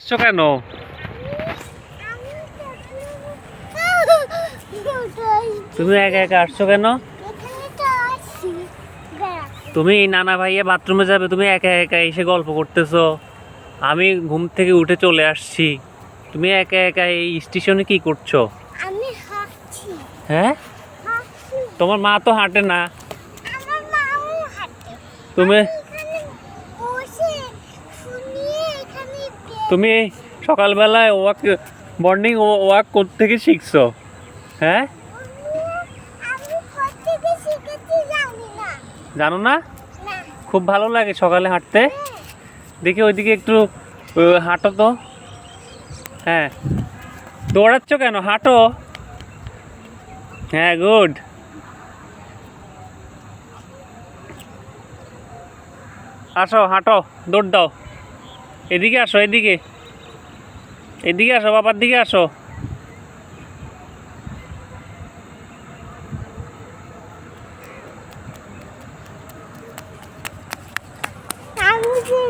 আসছো কেন? তুমি একা একা আসছো কেন? তুমি নানা ভাইয়া বাথরুমে যাবে, তুমি একা একা এসে গল্প করতেছো। আমি ঘুম থেকে উঠে চলে আসছি, তুমি একা একা এই স্টেশনে কি করছো? আমি হাঁটছি। হ্যাঁ, হাঁটছি। তোমার মা তো হাঁটে না। আমার মাও হাঁটে। তুমি এখানে বসে শুনিয়ে এখানে তুমি সকালবেলায় মর্নিং ওয়াক করতে থেকে শিখছো? হ্যাঁ, আমি কোত্থেকে শিখেছি জানি না। জানো না? না। খুব ভালো লাগে সকালে হাঁটতে। দেখি ওইদিকে একটু হাঁটো তো। হ্যাঁ, দৌড়াচ্ছ কেন? হাঁটো। হ্যাঁ, গুড। আসো, হাঁটো, দৌড় দাও। এদিকে আসো, এদিকে এদিকে আসো, বাবার দিকে আসো। আমি যে